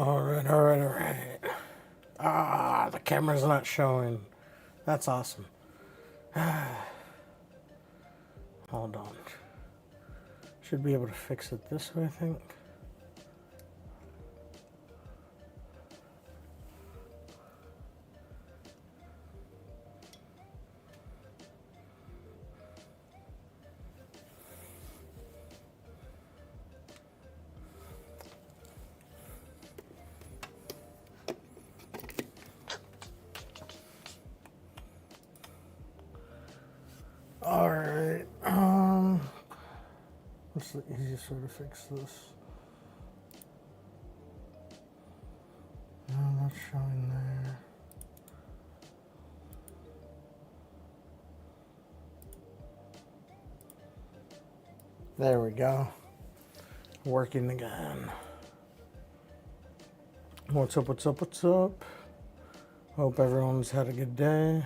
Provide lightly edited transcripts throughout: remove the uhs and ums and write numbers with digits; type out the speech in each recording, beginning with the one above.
Alright, alright, alright. Ah, the camera's not showing. That's awesome. Hold on. Should be able to fix it this way, I think. Alright, what's the easiest way to fix this? No, not showing there. There we go. Working again. What's up, what's up, what's up? Hope everyone's had a good day.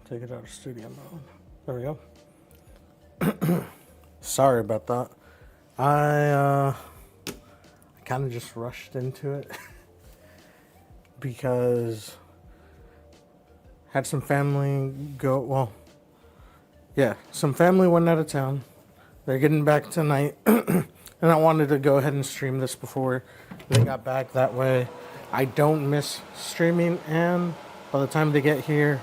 Take it out of studio mode. There we go. Sorry about that. I kind of just rushed into it because had some family go, well, yeah, some family went out of town. They're getting back tonight. And I wanted to go ahead and stream this before they got back. That way I don't miss streaming, and by the time they get here,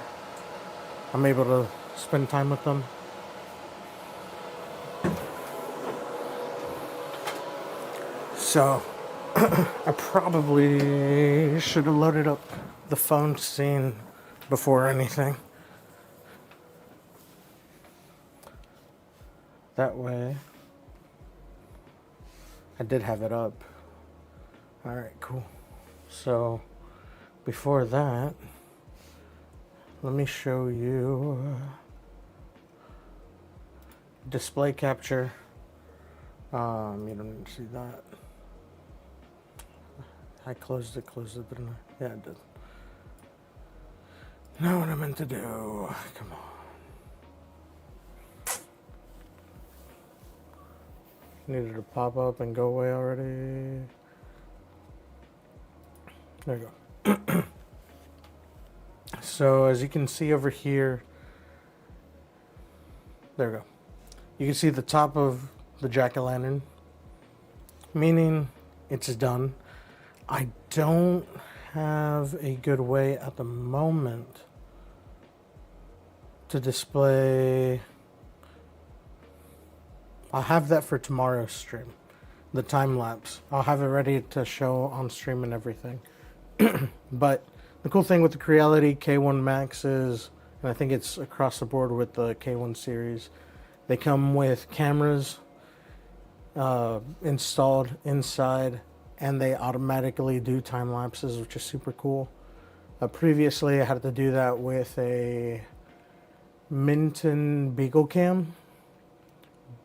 I'm able to spend time with them. So I probably should have loaded up the phone scene before anything. That way I did have it up. Alright, cool. So before that, let me show you display capture. You don't need to see that. I closed it, didn't I? Yeah, I did. Now what I meant to do. Come on. Needed to pop up and go away already. There you go. So as you can see over here, there we go. You can see the top of the jack-o'-lantern, meaning it's done. I don't have a good way at the moment to display. I'll have that for tomorrow's stream, the time lapse. I'll have it ready to show on stream and everything. But the cool thing with the Creality K1 Max is, and I think it's across the board with the K1 series, they come with cameras installed inside, and they automatically do time lapses, which is super cool. Previously, I had to do that with a Minton Beagle Cam,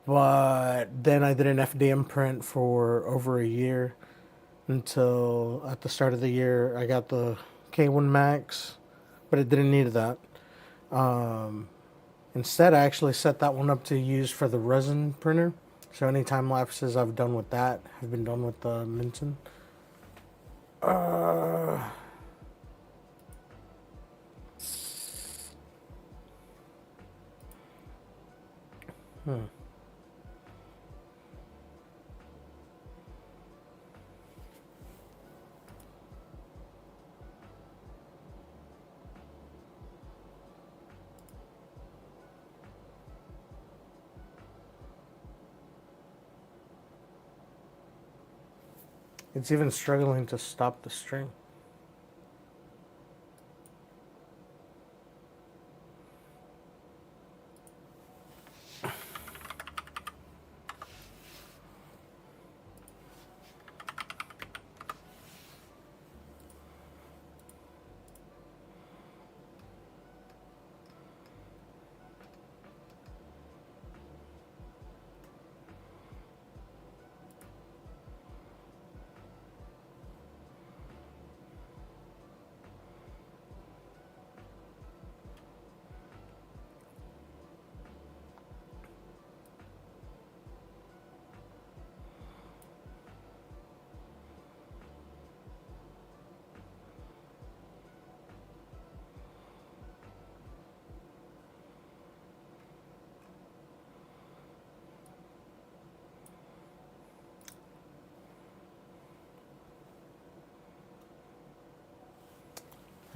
but then I did an FDM print for over a year until at the start of the year I got the K1 Max, but it didn't need that. Instead, I actually set that one up to use for the resin printer. So any time lapses I've done with that have been done with the Minton. It's even struggling to stop the stream.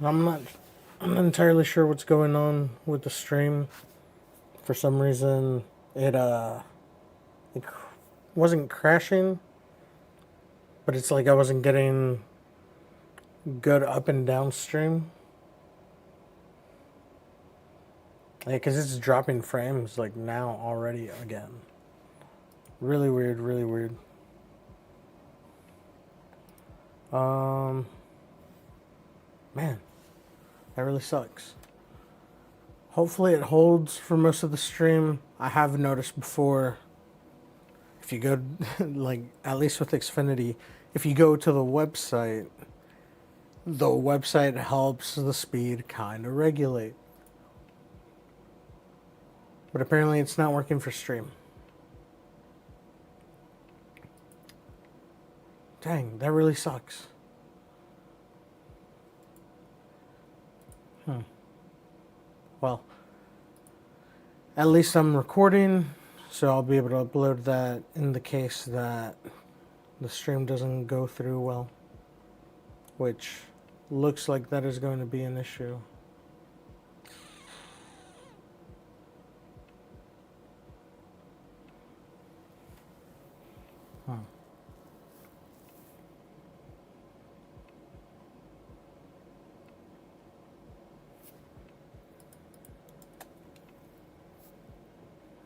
I'm not entirely sure what's going on with the stream. For some reason, it wasn't crashing, but it's like I wasn't getting good up and down stream. Yeah, because it's dropping frames like now already again. Really weird, really weird. Man, that really sucks. Hopefully it holds for most of the stream. I have noticed before, if you go, like, at least with Xfinity, if you go to the website helps the speed kind of regulate. But apparently it's not working for stream. Dang, that really sucks. Well, at least I'm recording, so I'll be able to upload that in the case that the stream doesn't go through well, which looks like that is going to be an issue.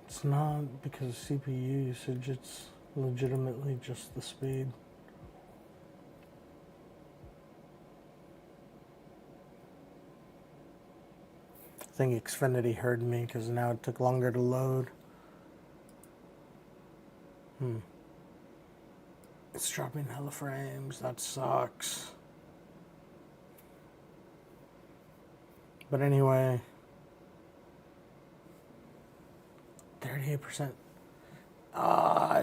It's not because of CPU usage, it's legitimately just the speed. I think Xfinity heard me because now it took longer to load. It's dropping hella frames, that sucks. But anyway, 38%.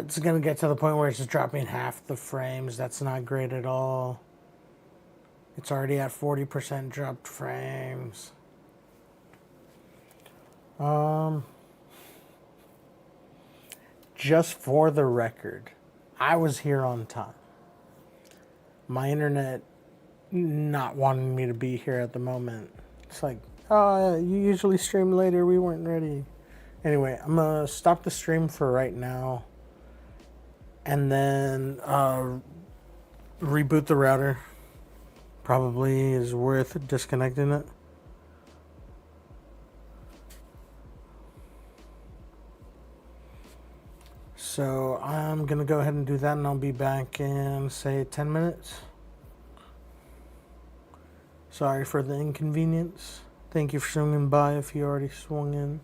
It's gonna get to the point where it's just dropping half the frames. That's not great at all. It's already at 40% dropped frames. Just for the record, I was here on time. My internet not wanting me to be here at the moment. It's like, oh, you usually stream later. We weren't ready. Anyway, I'm going to stop the stream for right now. And then reboot the router. Probably is worth disconnecting it. So I'm going to go ahead and do that, and I'll be back in, say, 10 minutes. Sorry for the inconvenience. Thank you for swinging by if you already swung in.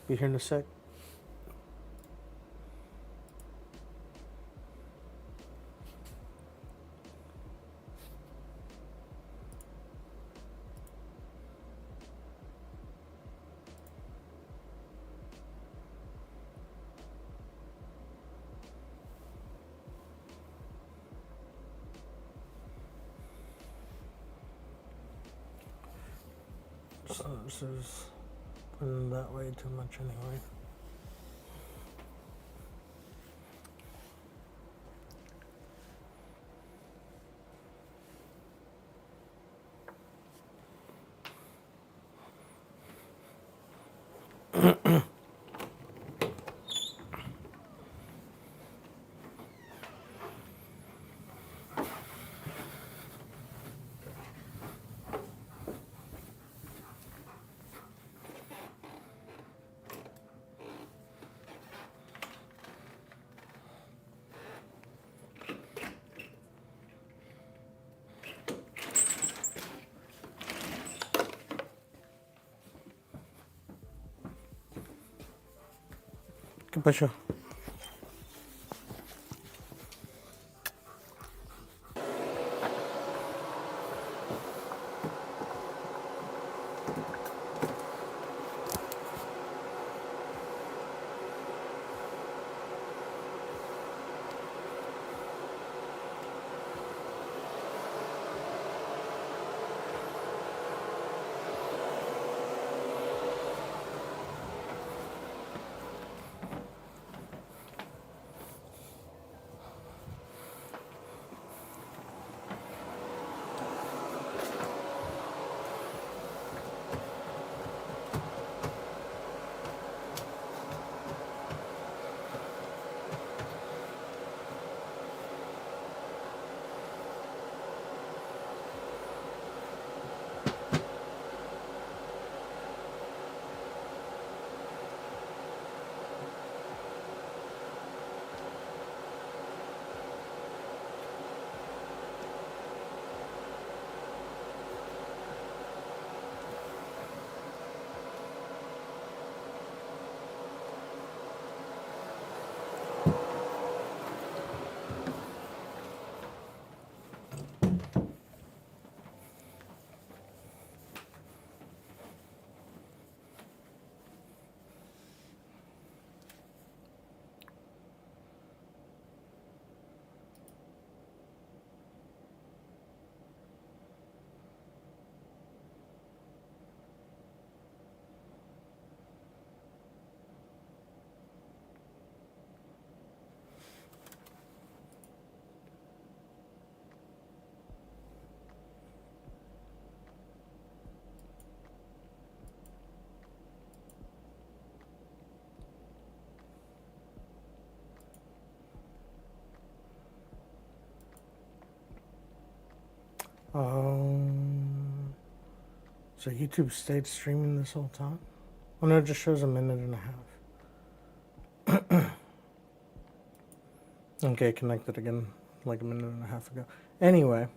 Be here in a sec. So this is putting that way too much anyway. ¿Qué pasó? So YouTube stayed streaming this whole time? Oh no, it just shows a minute and a half. Okay, connected again like a minute and a half ago. Anyway,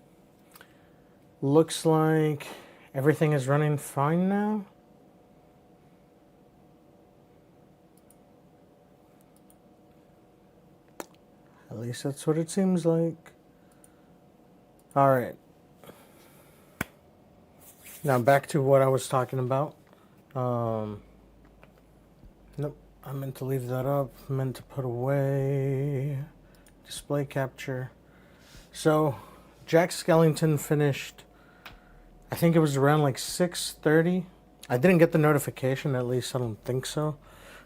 looks like everything is running fine now. At least that's what it seems like. Alright. Now back to what I was talking about. Nope, I meant to leave that up. Meant to put away display capture. So, Jack Skellington finished, I think it was around like 6:30. I didn't get the notification, at least I don't think so.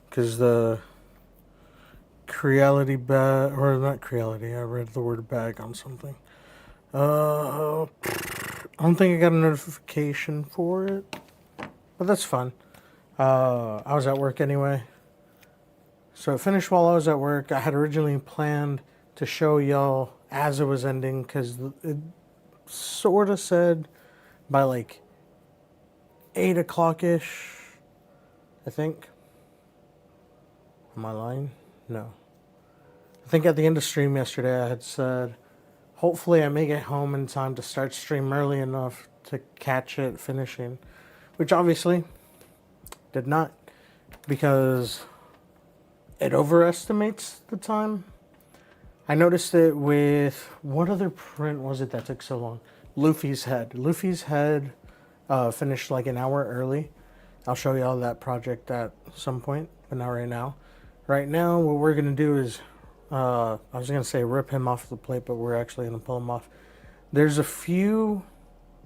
Because the Creality bag, or not Creality, I read the word bag on something. I don't think I got a notification for it, but that's fun. I was at work anyway. So it finished while I was at work. I had originally planned to show y'all as it was ending, because it sort of said by like 8 o'clock-ish, I think. Am I lying? No. I think at the end of stream yesterday I had said, hopefully I may get home in time to start stream early enough to catch it finishing. Which obviously did not, because it overestimates the time. I noticed it with, what other print was it that took so long? Luffy's Head. Luffy's Head finished like an hour early. I'll show you all that project at some point, but not right now. Right now, what we're going to do is, I was going to say rip him off the plate, but we're actually going to pull him off. There's a few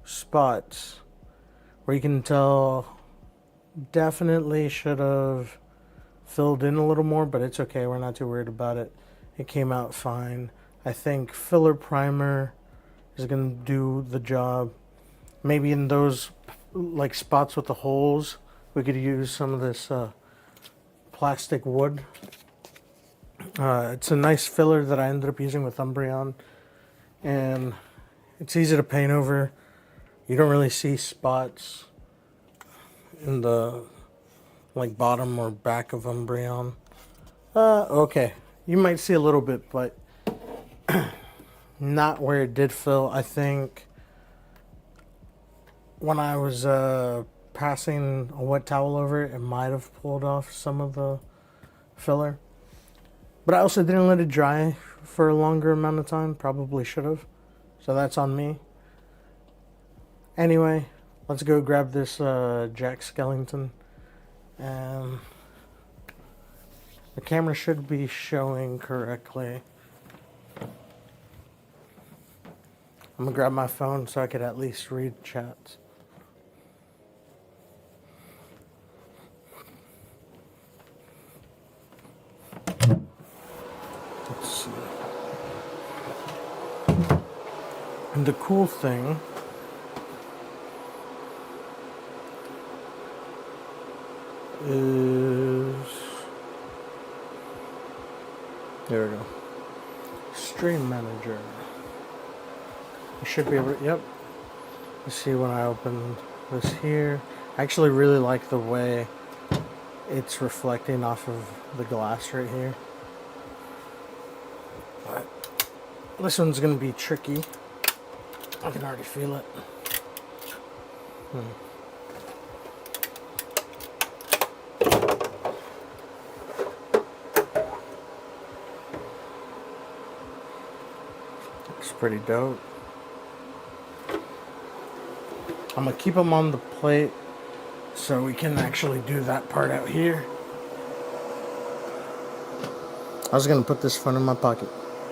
spots where you can tell definitely should have filled in a little more, but it's okay. We're not too worried about it. It came out fine. I think filler primer is going to do the job. Maybe in those like spots with the holes, we could use some of this plastic wood. It's a nice filler that I ended up using with Umbreon, and it's easy to paint over. You don't really see spots in the like bottom or back of Umbreon. Okay, you might see a little bit, but not where it did fill. I think when I was passing a wet towel over it, it might have pulled off some of the filler. But I also didn't let it dry for a longer amount of time. Probably should have. So that's on me. Anyway, let's go grab this Jack Skellington. And the camera should be showing correctly. I'm gonna grab my phone so I could at least read chats. Let's see. And the cool thing is, there we go. Stream Manager. You should be able to, yep. You see when I open this here. I actually really like the way it's reflecting off of the glass right here. But this one's gonna be tricky. I can already feel it. Looks pretty dope. I'm gonna keep them on the plate so we can actually do that part out here. I was gonna put this phone in my pocket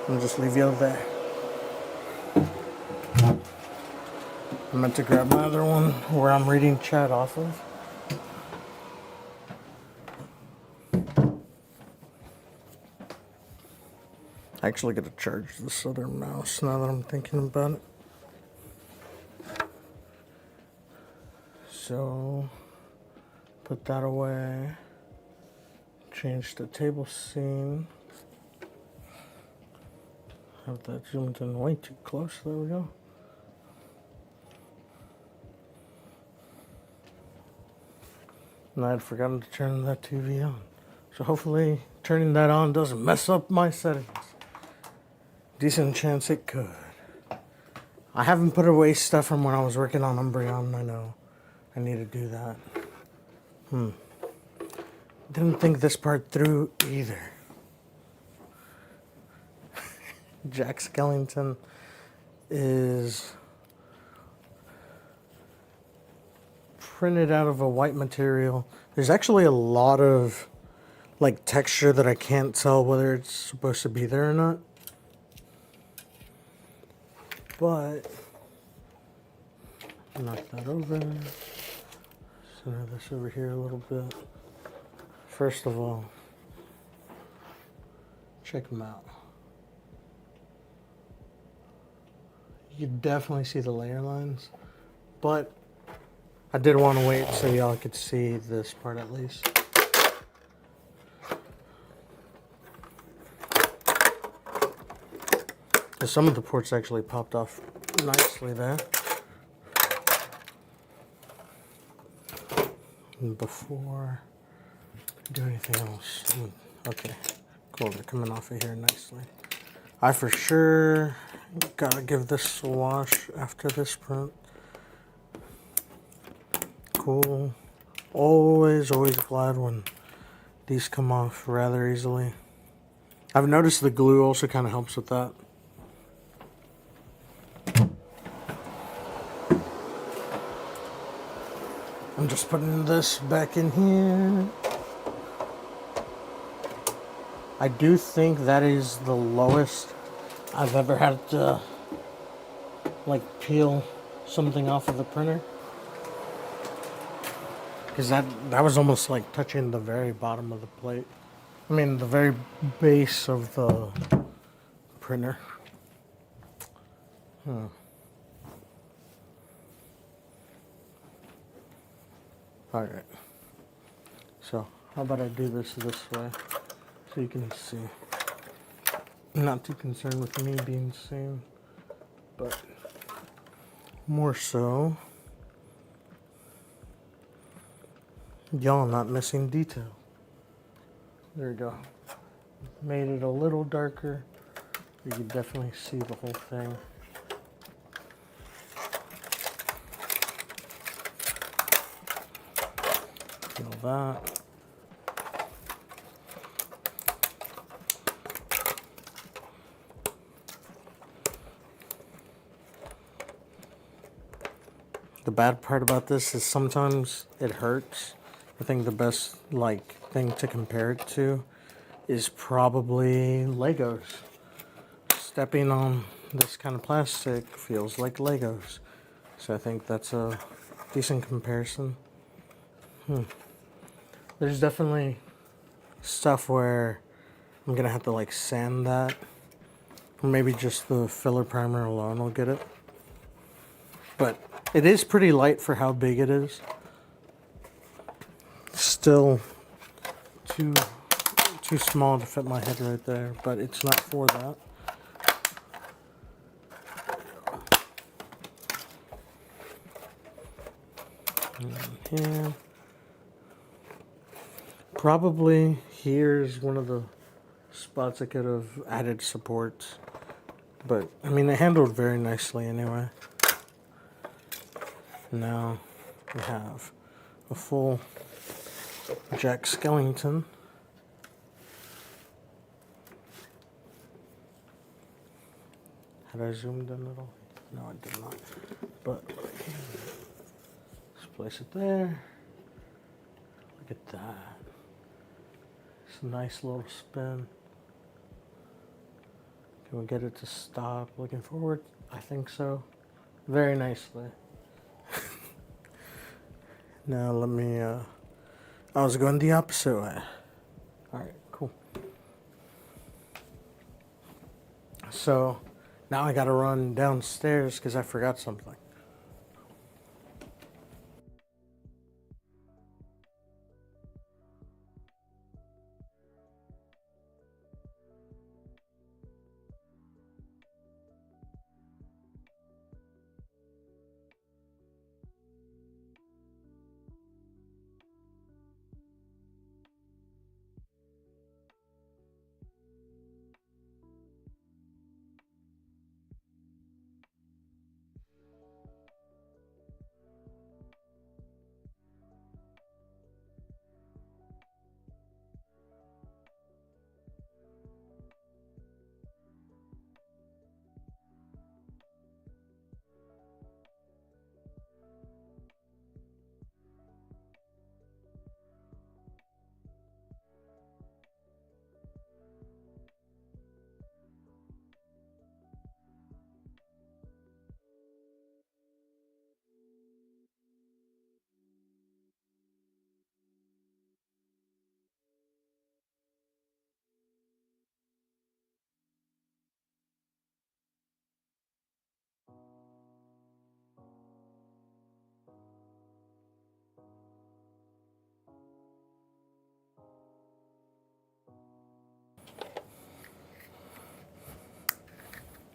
and just leave you over there. I meant to grab my other one where I'm reading chat off of. I actually gotta charge this other mouse now that I'm thinking about it. So, put that away. Change the table scene. Have that zoomed in way too close. There we go. And I had forgotten to turn that TV on. So hopefully turning that on doesn't mess up my settings. Decent chance it could. I haven't put away stuff from when I was working on Umbreon. I know I need to do that. Didn't think this part through either. Jack Skellington is printed out of a white material. There's actually a lot of like texture that I can't tell whether it's supposed to be there or not. But knock that over. Center this over here a little bit. First of all, check them out. You can definitely see the layer lines, but I did want to wait so y'all could see this part at least. Some of the ports actually popped off nicely there. And before I do anything else, okay, cool, they're coming off of here nicely. I for sure gotta give this a wash after this print. Cool. Always glad when these come off rather easily. I've noticed the glue also kind of helps with that. I'm just putting this back in here. I do think that is the lowest I've ever had to like peel something off of the printer. Because that was almost like touching the very bottom of the plate. I mean the very base of the printer. Alright. So how about I do this way so you can see. I'm not too concerned with me being seen, but more so y'all not missing detail. There we go. Made it a little darker. You can definitely see the whole thing. Feel that. The bad part about this is sometimes it hurts. I think the best thing to compare it to is probably Legos. Stepping on this kind of plastic feels like Legos. So I think that's a decent comparison. There's definitely stuff where I'm gonna have to sand that. Or maybe just the filler primer alone will get it. But it is pretty light for how big it is. Still too small to fit my head right there, but it's not for that. And here. Probably here's one of the spots I could have added supports. But, I mean, it handled very nicely anyway. Now we have a full Jack Skellington. Had I zoomed in at all? No, I did not. But let's place it there. Look at that. It's a nice little spin. Can we get it to stop looking forward? I think so. Very nicely. Now let me, I was going the opposite way. Alright, cool. So, now I gotta run downstairs because I forgot something.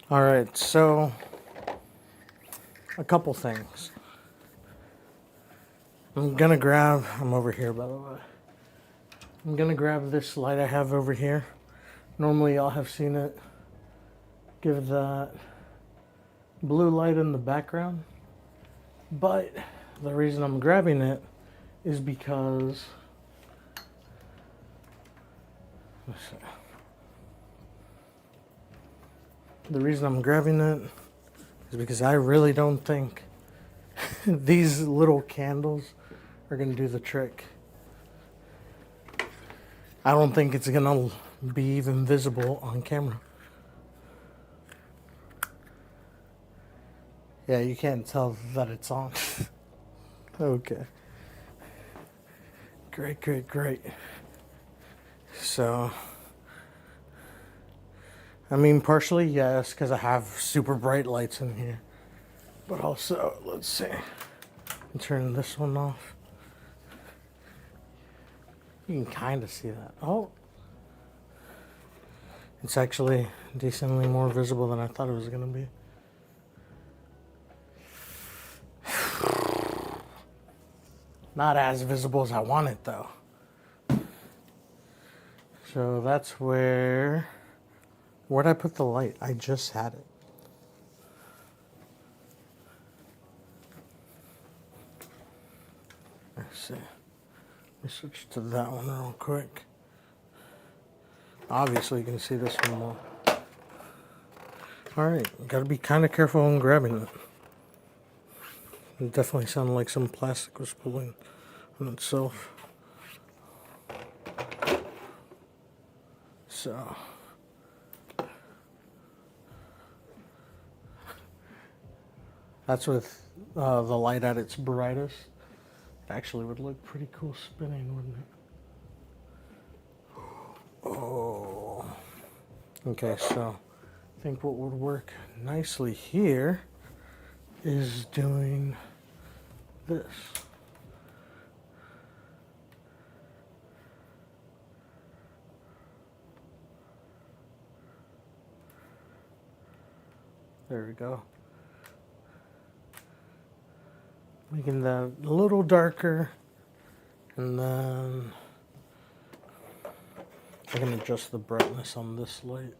Alright, so a couple things. I'm over here by the way. I'm gonna grab this light I have over here. Normally y'all have seen it give that blue light in the background. But the reason I'm grabbing it is because I really don't think these little candles are going to do the trick. I don't think it's going to be even visible on camera. Yeah, you can't tell that it's on. Okay. Great. So, I mean, partially, yes, because I have super bright lights in here. But also, let's see. Turn this one off. You can kind of see that. Oh. It's actually decently more visible than I thought it was going to be. Not as visible as I want it, though. So that's where'd I put the light? I just had it. Let's see. Let me switch to that one real quick. Obviously, you can see this one more. Alright, gotta be kind of careful when grabbing it. It definitely sounded like some plastic was pulling on itself. So, that's with the light at its brightest. It actually would look pretty cool spinning, wouldn't it? Oh. Okay, so I think what would work nicely here is doing this. There we go. Making that a little darker, and then I can adjust the brightness on this light,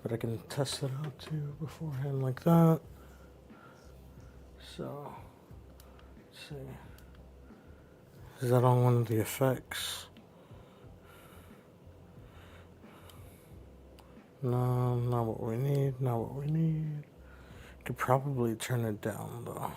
but I can test it out too beforehand like that. So, let's see. Is that on one of the effects? No, not what we need. Could probably turn it down though.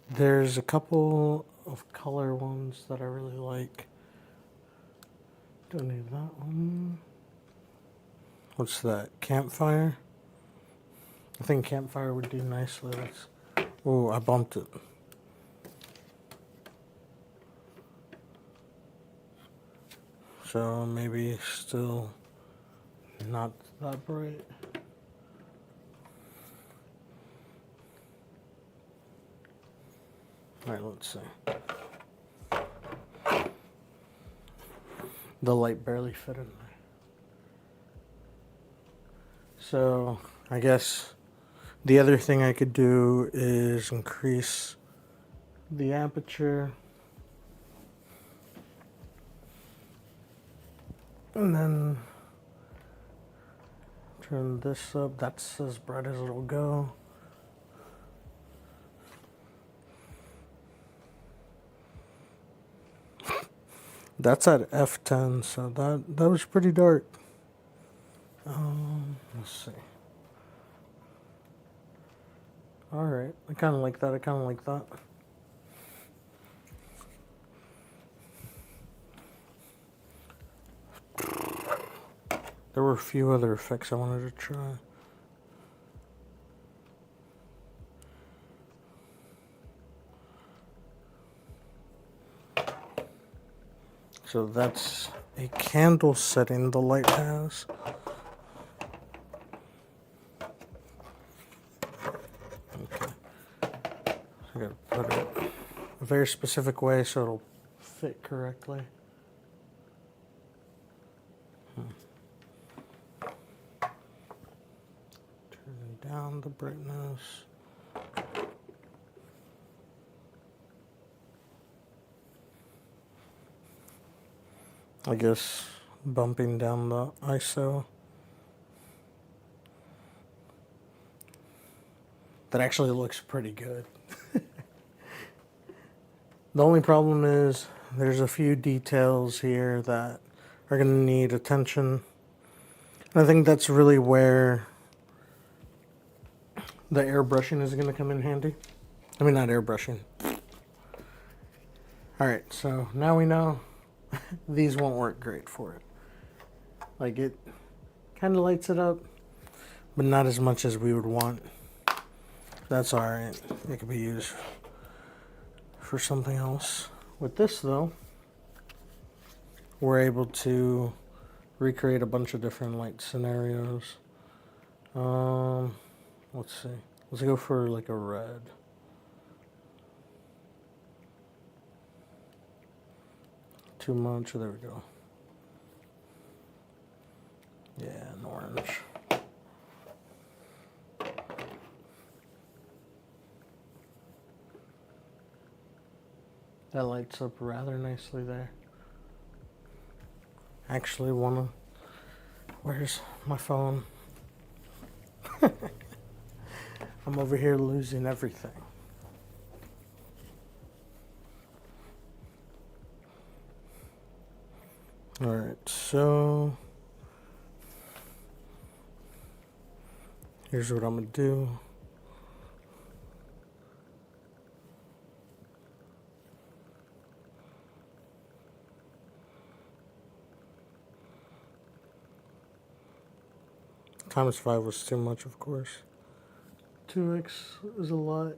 There's a couple of color ones that I really like. Don't need that one. What's that? Campfire? I think campfire would do nicely. Oh, I bumped it. So maybe still not that bright. Alright, let's see. The light barely fit in there. So I guess the other thing I could do is increase the aperture. And then turn this up. That's as bright as it'll go. That's at F10, so that was pretty dark. Let's see. Alright, I kind of like that. There were a few other effects I wanted to try. So that's a candle setting the light has. Okay. I gotta put it a very specific way so it'll fit correctly. Turn down the brightness. I guess bumping down the ISO. That actually looks pretty good. The only problem is there's a few details here that are going to need attention. And I think that's really where the airbrushing is going to come in handy. I mean, not airbrushing. Alright, so now we know these won't work great for it. Like, it kind of lights it up, but not as much as we would want. That's alright. It could be used for something else. With this, though, we're able to recreate a bunch of different light scenarios. Let's see. Let's go for like a red. Too much. There we go. Yeah, an orange. That lights up rather nicely there. Actually wanna... Where's my phone? I'm over here losing everything. Alright, so... Here's what I'm gonna do. Times 5 was too much, of course. 2x is a lot.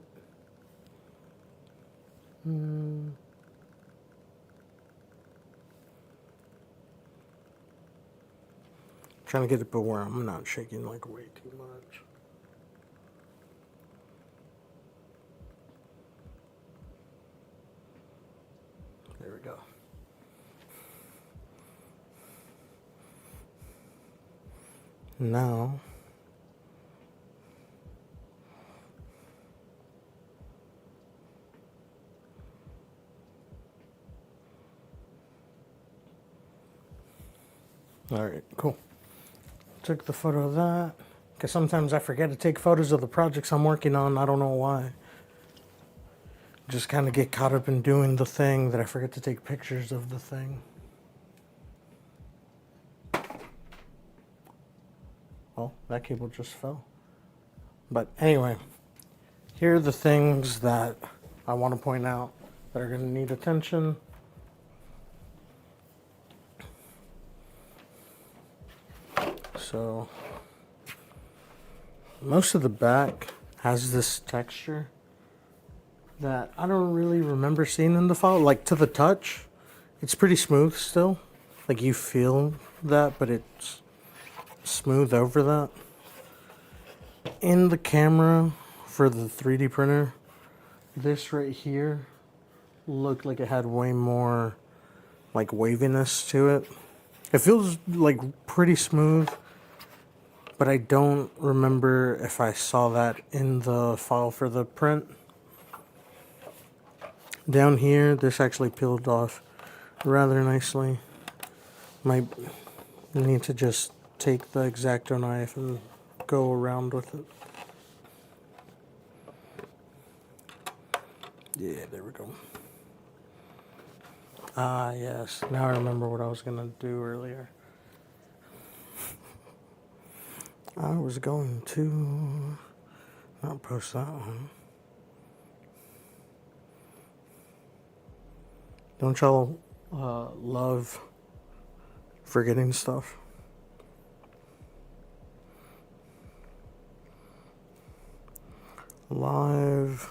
Trying to get it, but where I'm not shaking like way too much. There we go. Now, all right, cool. Took the photo of that, because sometimes I forget to take photos of the projects I'm working on. I don't know why. Just kind of get caught up in doing the thing that I forget to take pictures of the thing. Well, that cable just fell. But anyway, here are the things that I want to point out that are going to need attention. So, most of the back has this texture that I don't really remember seeing in the file. Like, to the touch, it's pretty smooth still. Like, you feel that, but it's smooth over that. In the camera for the 3D printer, this right here looked like it had way more like waviness to it. It feels like pretty smooth, but I don't remember if I saw that in the file for the print. Down here, this actually peeled off rather nicely. Might need to just take the X-Acto knife and go around with it. Yeah, there we go. Ah, yes. Now I remember what I was going to do earlier. I was going to not post that one. Don't y'all love forgetting stuff? Live.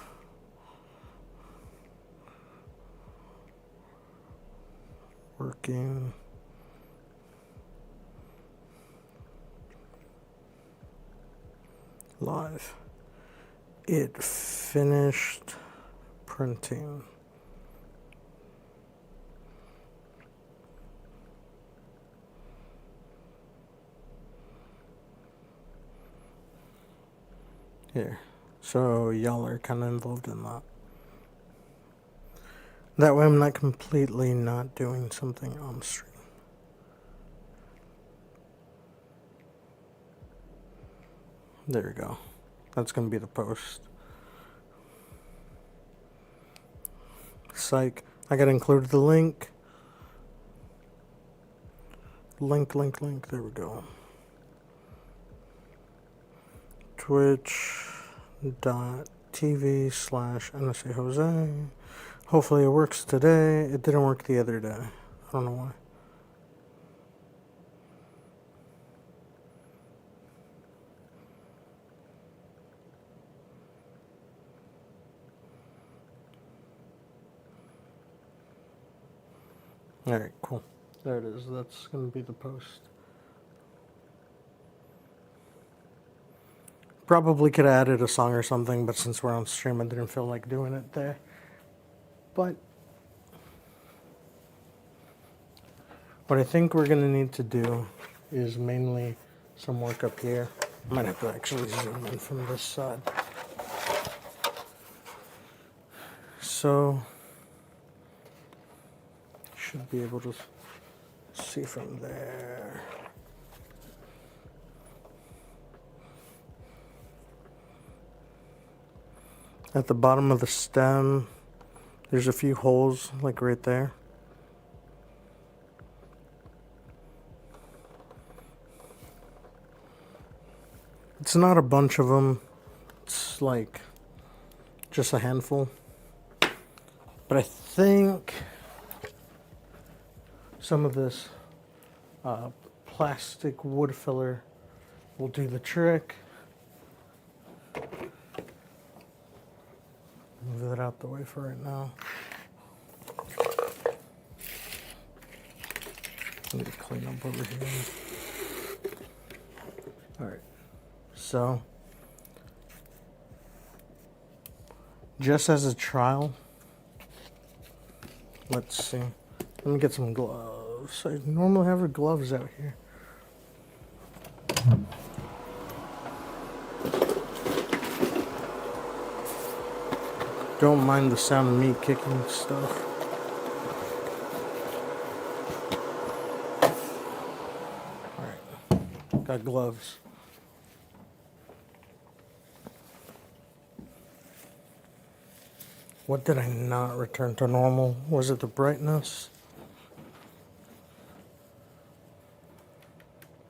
Working. Live. It finished printing. Here. So y'all are kind of involved in that. That way I'm not completely not doing something on stream. There we go. That's going to be the post. Psych. I got to include the link. Link. There we go. Twitch.tv/NSA Jose. Hopefully it works today. It didn't work the other day. I don't know why. Alright, cool. There it is. That's going to be the post. Probably could have added a song or something, but since we're on stream, I didn't feel like doing it there. But what I think we're going to need to do is mainly some work up here. I might have to actually zoom in from this side. So, should be able to see from there. At the bottom of the stem, there's a few holes, like right there. It's not a bunch of them. It's like just a handful. But I think some of this plastic wood filler will do the trick. Move that out the way for right now. I need to clean up over here. Alright. So, just as a trial, let's see. Let me get some gloves. I normally have gloves out here. Don't mind the sound of me kicking stuff. Alright, got gloves. What did I not return to normal? Was it the brightness?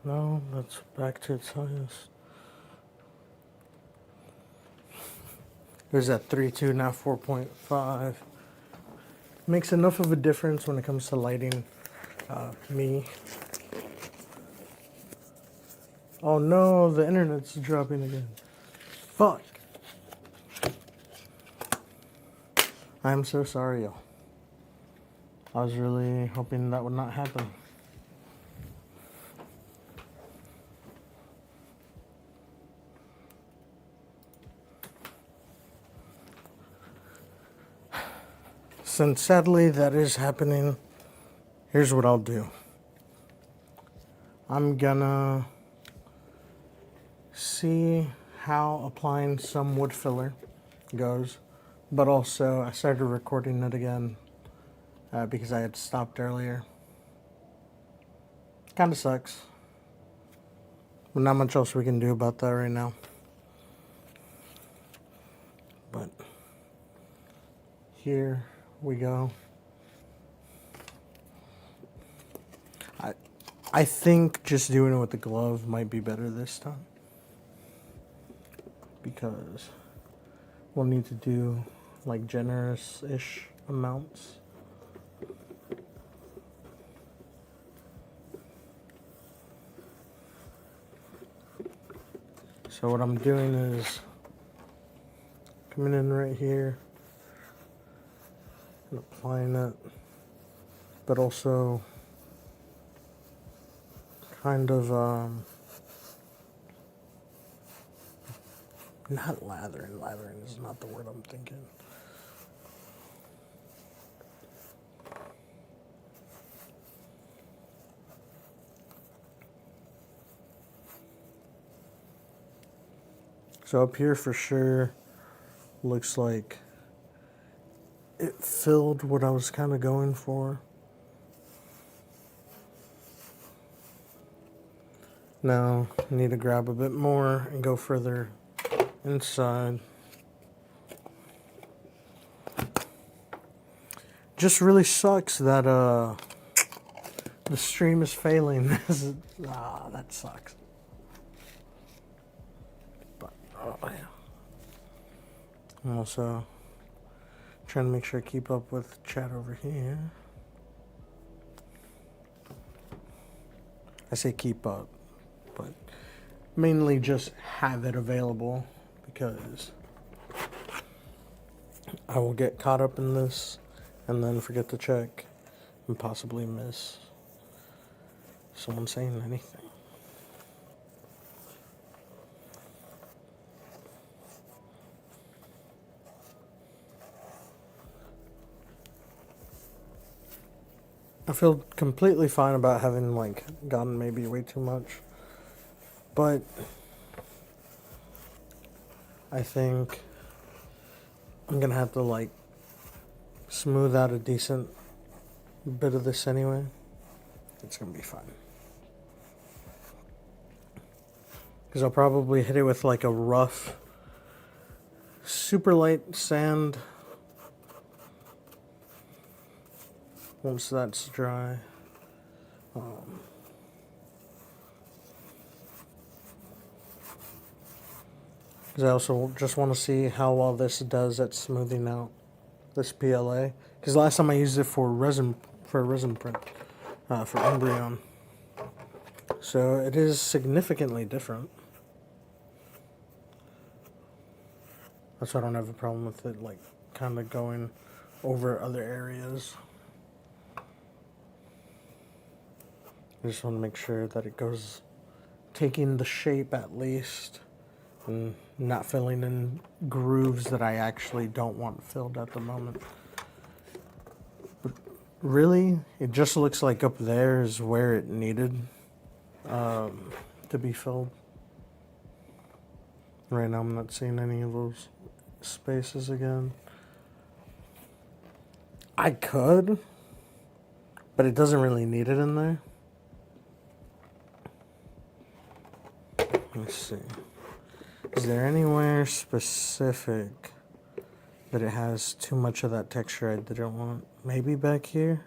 No, that's back to its highest. It was at 3.2, now 4.5. Makes enough of a difference when it comes to lighting me. Oh no, the internet's dropping again. Fuck. I'm so sorry, y'all. I was really hoping that would not happen. Since sadly that is happening, here's what I'll do. I'm gonna see how applying some wood filler goes, but also I started recording it again because I had stopped earlier. Kinda sucks, but not much else we can do about that right now. But here we go. I think just doing it with the glove might be better this time, because we'll need to do like generous-ish amounts. So what I'm doing is coming in right here and applying it, but also kind of not lathering is not the word I'm thinking. So up here for sure looks like it filled what I was kind of going for. Now I need to grab a bit more and go further inside. Just really sucks that the stream is failing. That sucks. But oh yeah. I'm also trying to make sure I keep up with chat over here. I say keep up, but mainly just have it available because I will get caught up in this and then forget to check and possibly miss someone saying anything. I feel completely fine about having like gotten maybe way too much, but I think I'm gonna have to like smooth out a decent bit of this anyway. It's gonna be fine. Because I'll probably hit it with like a rough, super light sand once that's dry. Because I also just want to see how well this does at smoothing out this PLA. Because last time I used it for a resin print for Umbreon, so it is significantly different. That's why I don't have a problem with it like kind of going over other areas. I just want to make sure that it goes taking the shape at least and not filling in grooves that I actually don't want filled at the moment. But really, it just looks like up there is where it needed to be filled. Right now I'm not seeing any of those spaces again. I could, but it doesn't really need it in there. Let's see. Is there anywhere specific that it has too much of that texture I didn't want? Maybe back here?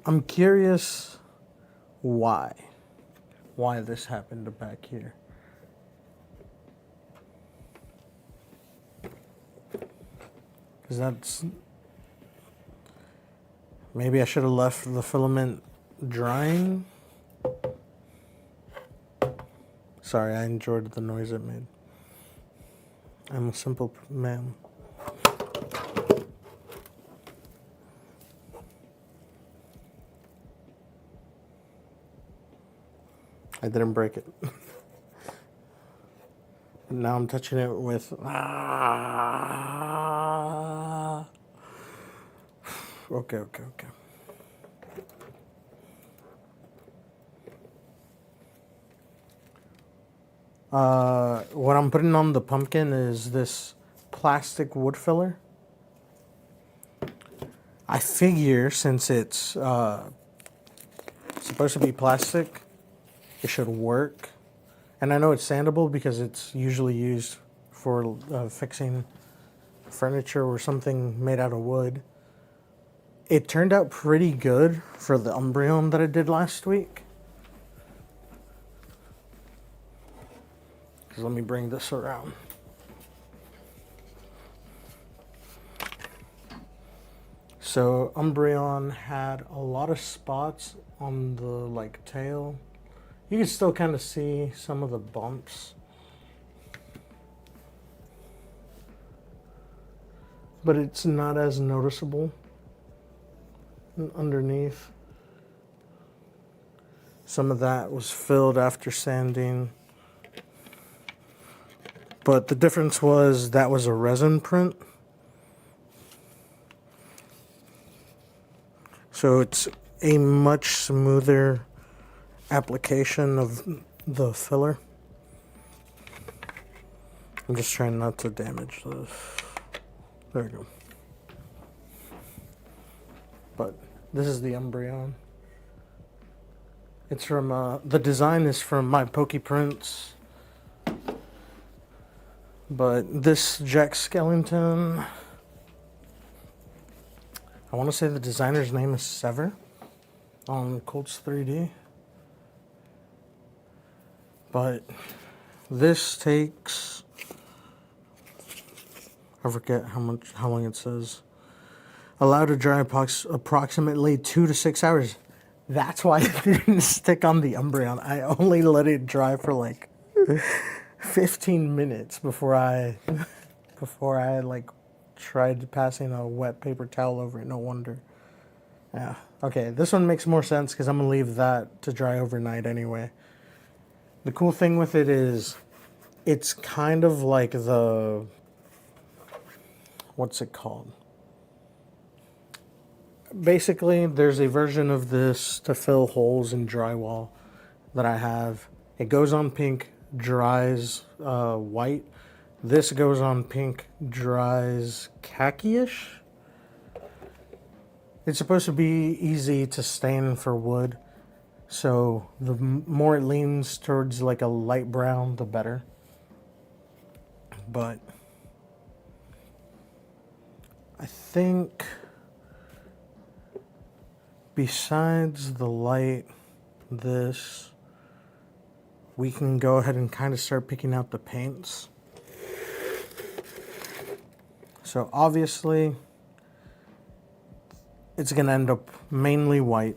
I'm curious why this happened back here. Because that's... Maybe I should have left the filament drying. Sorry, I enjoyed the noise it made. I'm a simple man. I didn't break it. Now I'm touching it with... Okay. What I'm putting on the pumpkin is this plastic wood filler. I figure since it's supposed to be plastic, it should work. And I know it's sandable because it's usually used for fixing furniture or something made out of wood. It turned out pretty good for the Umbreon that I did last week. Let me bring this around. So Umbreon had a lot of spots on the like tail. You can still kind of see some of the bumps, but it's not as noticeable underneath. Some of that was filled after sanding. But the difference was that was a resin print. So it's a much smoother application of the filler. I'm just trying not to damage this. There we go. But this is the Umbreon. It's from, the design is from my Poke Prints. But this Jack Skellington, I want to say the designer's name is Sever on Colts 3D. But this takes, I forget how long it says. Allowed to dry approximately 2 to 6 hours. That's why it didn't stick on the Umbreon. I only let it dry for like 15 minutes before I like tried passing a wet paper towel over it. No wonder. Yeah. Okay, this one makes more sense because I'm gonna leave that to dry overnight anyway. The cool thing with it is it's kind of like the, what's it called? Basically, there's a version of this to fill holes in drywall that I have. It goes on pink, dries white. This goes on pink, dries khaki-ish. It's supposed to be easy to stain for wood. So the more it leans towards like a light brown, the better. But I think besides the light, this, we can go ahead and kind of start picking out the paints. So obviously, it's going to end up mainly white.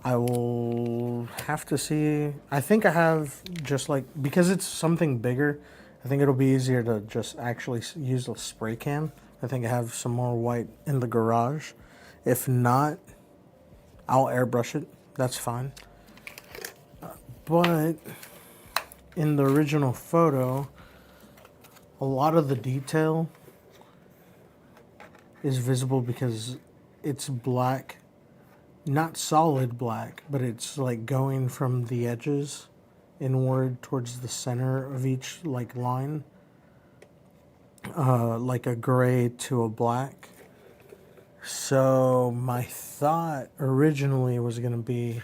I will have to see. I think I have just like, because it's something bigger, I think it'll be easier to just actually use a spray can. I think I have some more white in the garage. If not, I'll airbrush it. That's fine. But in the original photo, a lot of the detail is visible because it's black. Not solid black, but it's like going from the edges inward towards the center of each like line. Like a gray to a black. So my thought originally was going to be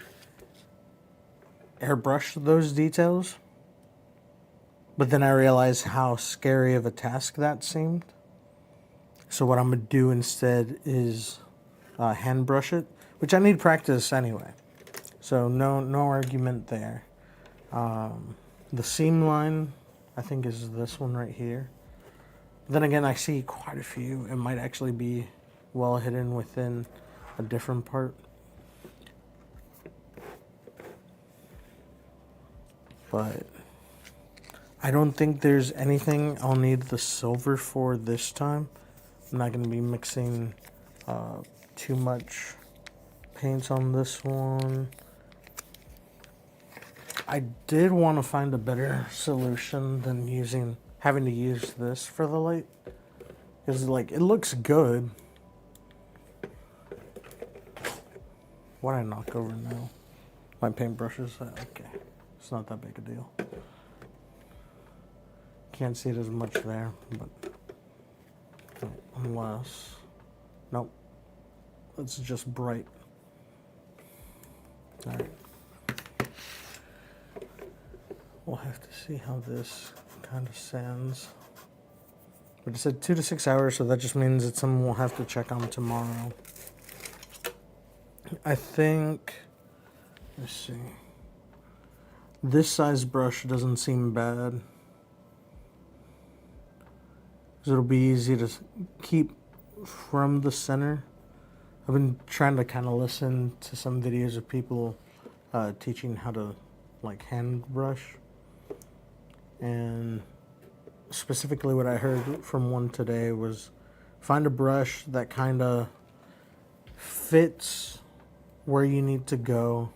airbrush those details. But then I realized how scary of a task that seemed. So what I'm going to do instead is hand brush it, which I need practice anyway. So no argument there. The seam line, I think, is this one right here. Then again, I see quite a few. It might actually be well hidden within a different part. But I don't think there's anything I'll need the silver for this time. I'm not going to be mixing too much paints on this one. I did want to find a better solution than having to use this for the light, because like it looks good. What did I knock over now? My paintbrushes. Okay, it's not that big a deal. Can't see it as much there, but unless, nope, it's just bright. All right. We'll have to see how this kind of sands. But it said 2 to 6 hours, so that just means it's something we'll have to check on tomorrow. I think, let's see. This size brush doesn't seem bad, because it'll be easy to keep from the center. I've been trying to kind of listen to some videos of people teaching how to like hand brush. And specifically what I heard from one today was find a brush that kind of fits where you need to go,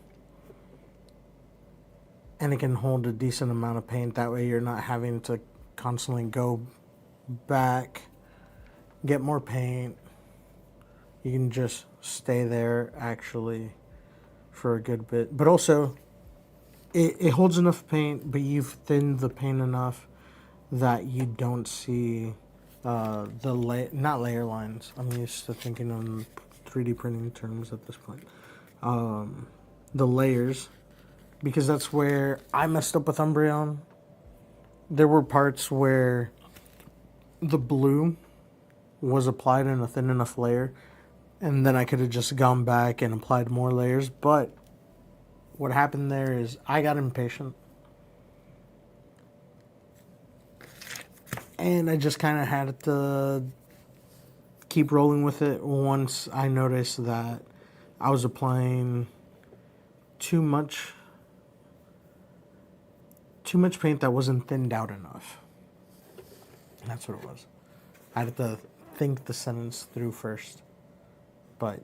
and it can hold a decent amount of paint. That way you're not having to constantly go back, get more paint. You can just stay there, actually for a good bit. But also, it holds enough paint, but you've thinned the paint enough that you don't see not layer lines. I'm used to thinking in 3D printing terms at this point. The layers, because that's where I messed up with Umbreon. There were parts where the blue was applied in a thin enough layer, and then I could have just gone back and applied more layers. But what happened there is I got impatient, and I just kind of had to keep rolling with it once I noticed that I was applying too much paint that wasn't thinned out enough. That's what it was. I had to think the sentence through first. But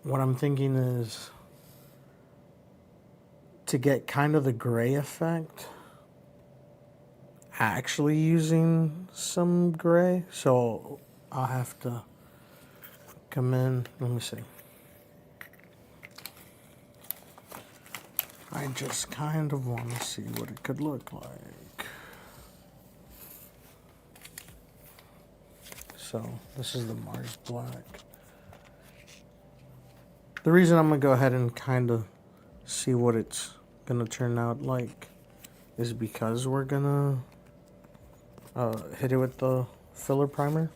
what I'm thinking is to get kind of the gray effect, actually using some gray. So I'll have to come in. Let me see. I just kind of want to see what it could look like. So this is the Mars Black. The reason I'm going to go ahead and kind of see what it's going to turn out like is because we're going to hit it with the filler primer.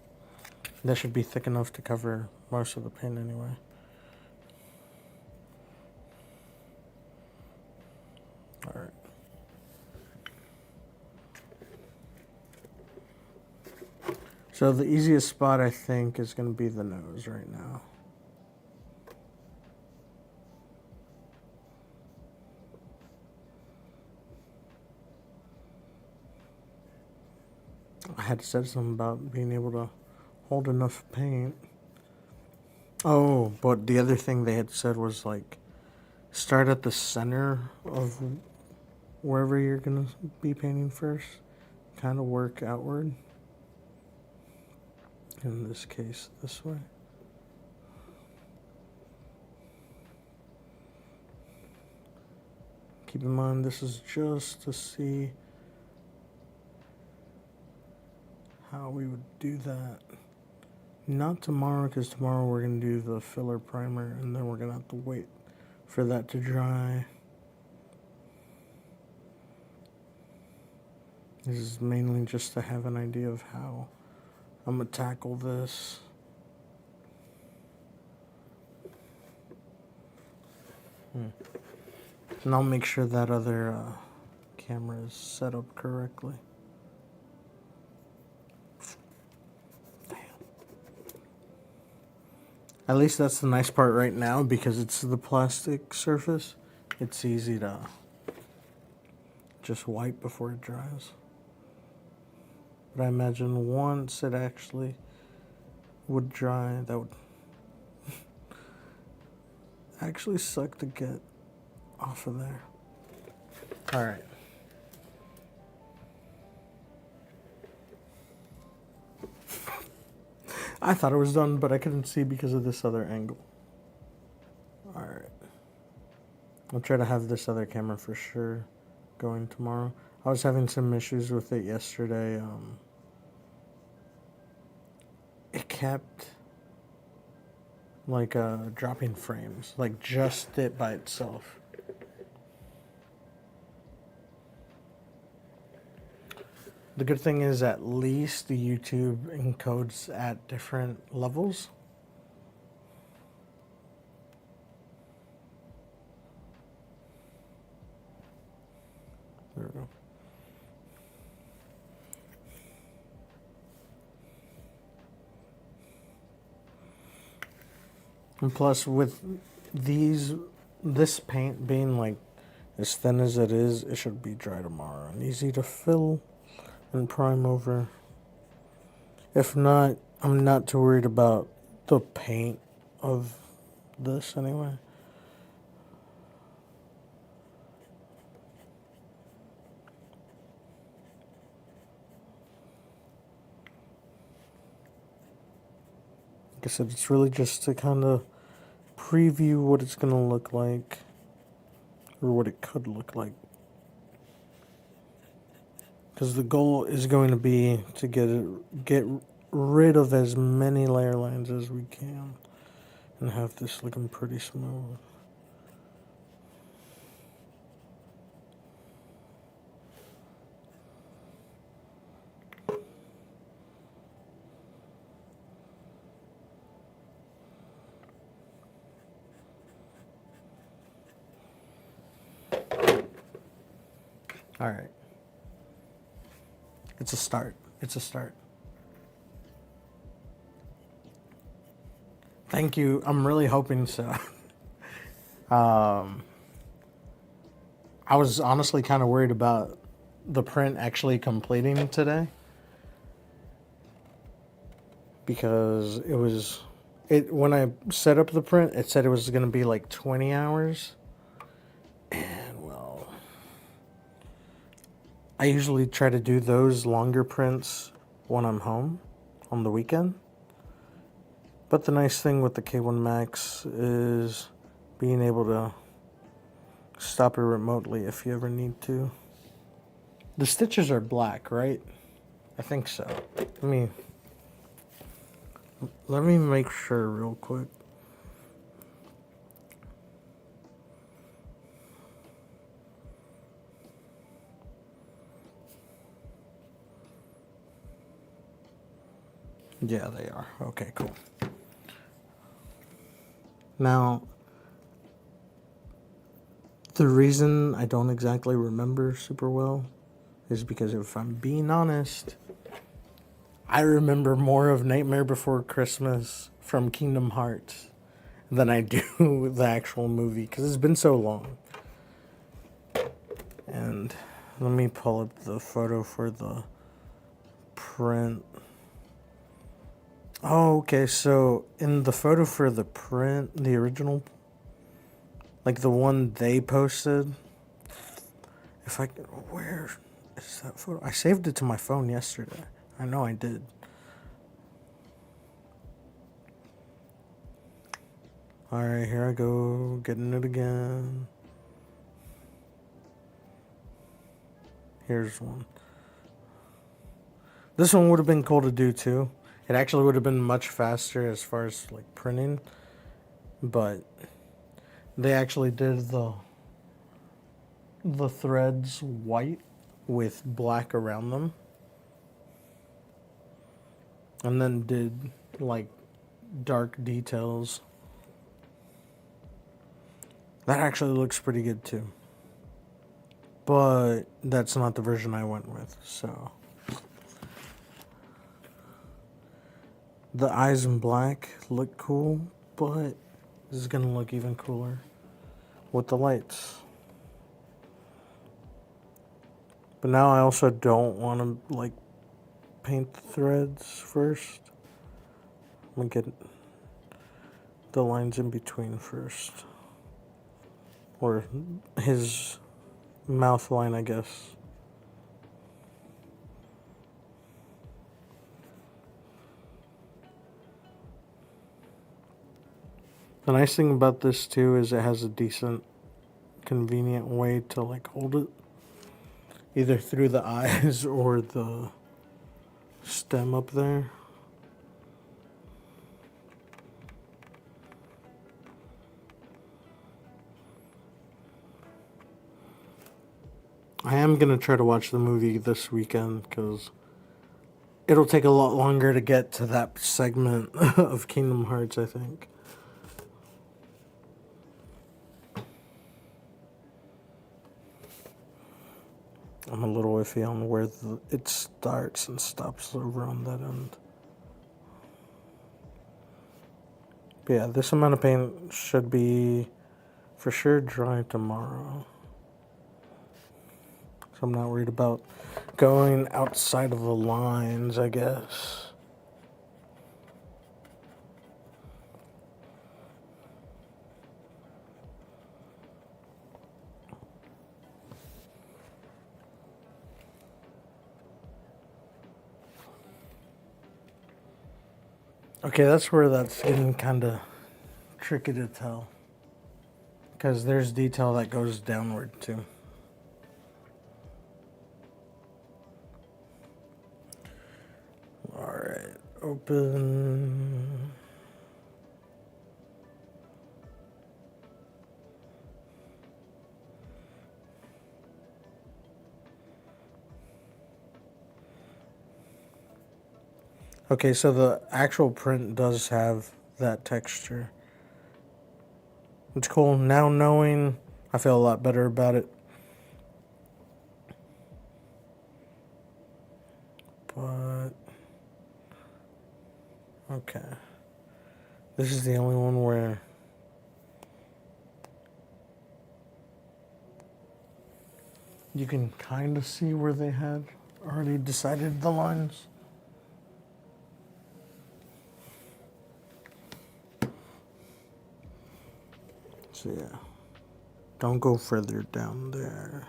That should be thick enough to cover most of the paint anyway. Alright. So the easiest spot I think is going to be the nose right now. I had said something about being able to hold enough paint. Oh, but the other thing they had said was like start at the center of wherever you're going to be painting first. Kind of work outward. In this case, this way. Keep in mind, this is just to see how we would do that. Not tomorrow, because tomorrow we're going to do the filler primer, and then we're going to have to wait for that to dry. This is mainly just to have an idea of how I'm going to tackle this. And I'll make sure that other camera is set up correctly. Damn. At least that's the nice part right now, because it's the plastic surface. It's easy to just wipe before it dries. But I imagine once it actually would dry, that would actually suck to get off of there. Alright. I thought it was done, but I couldn't see because of this other angle. Alright. I'll try to have this other camera for sure going tomorrow. I was having some issues with it yesterday. It kept like dropping frames, like just it by itself. The good thing is at least the YouTube encodes at different levels. There we go. And plus with this paint being like as thin as it is, it should be dry tomorrow and easy to fill and prime over. If not, I'm not too worried about the paint of this anyway. Like I said, it's really just to kind of preview what it's going to look like, or what it could look like. Because the goal is going to be to get rid of as many layer lines as we can and have this looking pretty smooth. All right. It's a start. It's a start. Thank you. I'm really hoping so. I was honestly kind of worried about the print actually completing today, because when I set up the print, it said it was going to be like 20 hours. And well, I usually try to do those longer prints when I'm home on the weekend. But the nice thing with the K1 Max is being able to stop it remotely if you ever need to. The stitches are black, right? I think so. Let me make sure real quick. Yeah, they are. Okay, cool. Now, the reason I don't exactly remember super well is because, if I'm being honest, I remember more of Nightmare Before Christmas from Kingdom Hearts than I do the actual movie, because it's been so long. And let me pull up the photo for the print. Oh, okay, so in the photo for the print, the original, like the one they posted, where is that photo? I saved it to my phone yesterday. I know I did. Alright, here I go, getting it again. Here's one. This one would have been cool to do too. It actually would have been much faster as far as like printing, but they actually did the threads white with black around them, and then did like dark details. That actually looks pretty good too, but that's not the version I went with. So the eyes in black look cool, but this is gonna look even cooler with the lights. But now I also don't want to like paint the threads first. I'm gonna get the lines in between first, or his mouth line, I guess. The nice thing about this too is it has a decent, convenient way to like hold it, either through the eyes or the stem up there. I am going to try to watch the movie this weekend, because it'll take a lot longer to get to that segment of Kingdom Hearts, I think. I'm a little iffy on where it starts and stops over on that end. But yeah, this amount of paint should be for sure dry tomorrow. So I'm not worried about going outside of the lines, I guess. Okay, that's where that's getting kind of tricky to tell. Because there's detail that goes downward too. Alright, open. Okay, so the actual print does have that texture. It's cool. Now knowing, I feel a lot better about it. But, okay. This is the only one where you can kind of see where they had already decided the lines. So yeah, don't go further down there.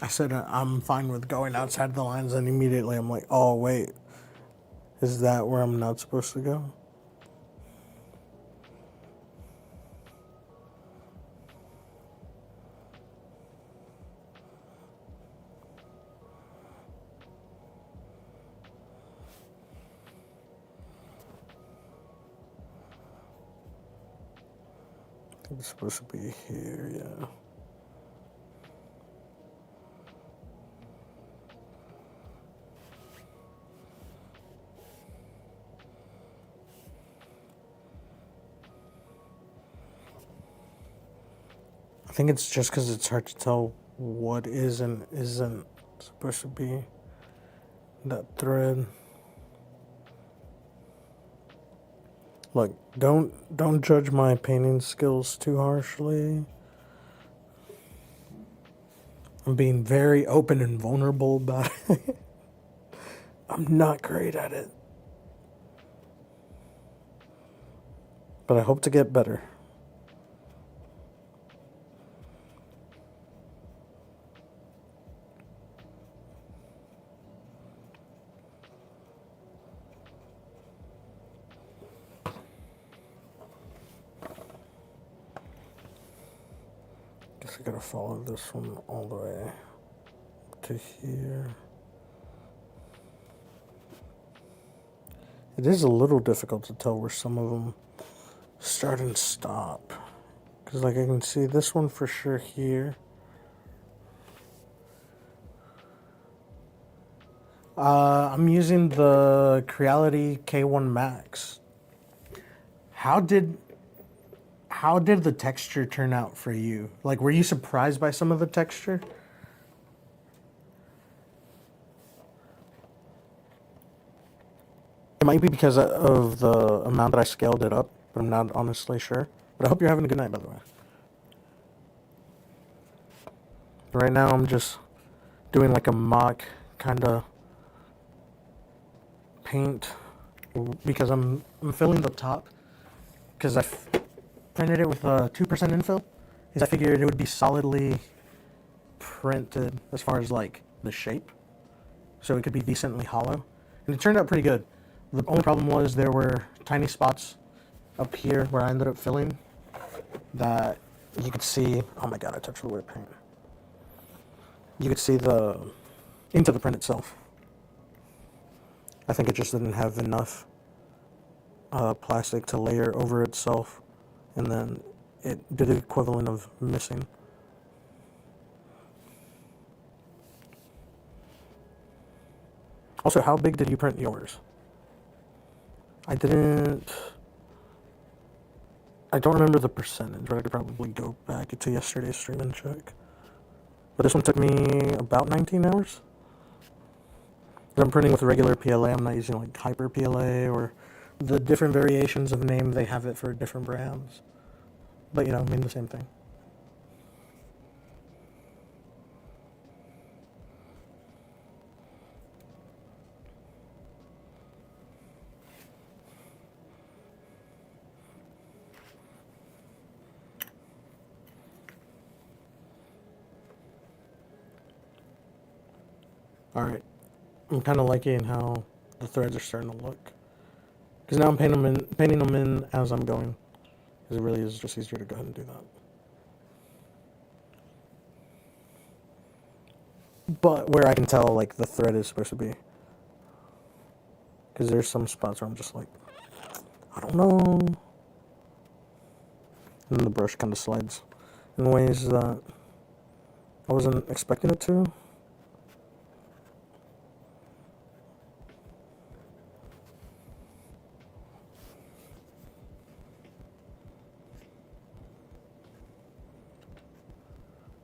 I said I'm fine with going outside the lines, and immediately I'm like, oh wait, is that where I'm not supposed to go? I think it's supposed to be here, yeah. I think it's just because it's hard to tell what is and isn't supposed to be that thread. Look, don't judge my painting skills too harshly. I'm being very open and vulnerable about it. I'm not great at it. But I hope to get better. Guess I gotta follow this one all the way to here. It is a little difficult to tell where some of them start and stop. Because like I can see this one for sure here. I'm using the Creality K1 Max. How did the texture turn out for you? Like, were you surprised by some of the texture? It might be because of the amount that I scaled it up, but I'm not honestly sure. But I hope you're having a good night, by the way. Right now, I'm just doing like a mock kind of paint because I'm filling the top because I printed it with 2% infill. Because I figured it would be solidly printed as far as like the shape, so it could be decently hollow, and it turned out pretty good. The only problem was there were tiny spots up here where I ended up filling that you could see. Oh my god, I touched the wet paint. You could see into the print itself. I think it just didn't have enough plastic to layer over itself, and then it did the equivalent of missing. Also, how big did you print yours? I don't remember the percentage, but I could probably go back to yesterday's stream and check. But this one took me about 19 hours. I'm printing with regular PLA. I'm not using like hyper PLA or the different variations of name they have it for different brands. But I mean the same thing. Alright, I'm kind of liking how the threads are starting to look. Because now I'm painting them in as I'm going. Because it really is just easier to go ahead and do that. But where I can tell, like, the thread is supposed to be. Because there's some spots where I'm just like, I don't know. And the brush kind of slides in ways that I wasn't expecting it to.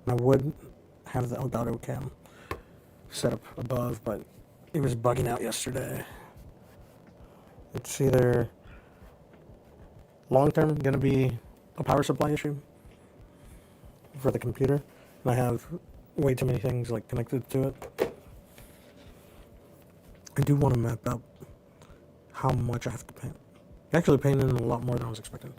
I would have the Elgato cam set up above, but it was bugging out yesterday. It's either long term going to be a power supply issue for the computer, and I have way too many things like connected to it. I do want to map out how much I have to paint. Actually, painting a lot more than I was expecting.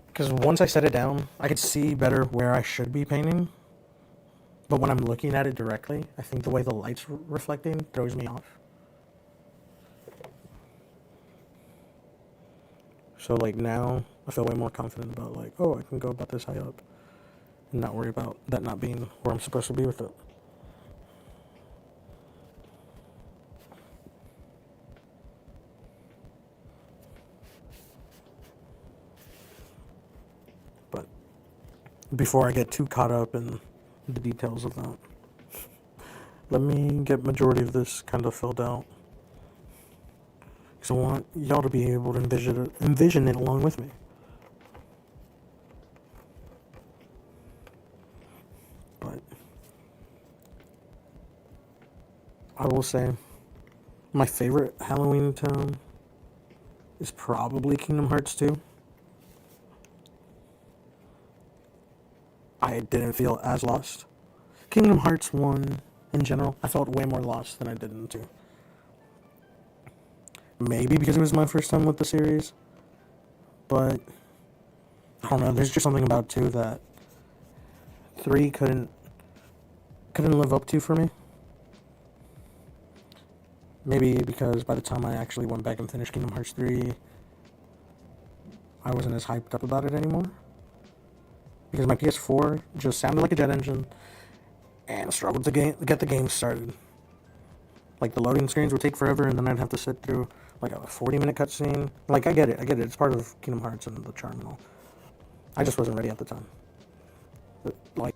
Because once I set it down, I could see better where I should be painting. But when I'm looking at it directly, I think the way the light's reflecting throws me off. So like now, I feel way more confident about like, oh, I can go about this high up. And not worry about that not being where I'm supposed to be with it. But before I get too caught up in the details of that, let me get majority of this kind of filled out. Because I want y'all to be able to envision it along with me. But I will say my favorite Halloween town is probably Kingdom Hearts 2. I didn't feel as lost. Kingdom Hearts 1, in general, I felt way more lost than I did in 2. Maybe because it was my first time with the series, but I don't know, there's just something about 2 that 3 couldn't live up to for me. Maybe because by the time I actually went back and finished Kingdom Hearts 3, I wasn't as hyped up about it anymore. Because my PS4 just sounded like a jet engine and struggled to get the game started. Like, the loading screens would take forever, and then I'd have to sit through like a 40-minute cutscene. Like, I get it. It's part of Kingdom Hearts and the charm and all. I just wasn't ready at the time. But, like,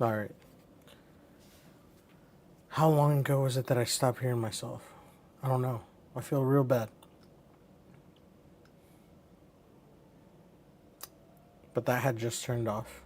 All right. How long ago was it that I stopped hearing myself? I don't know. I feel real bad. But that had just turned off.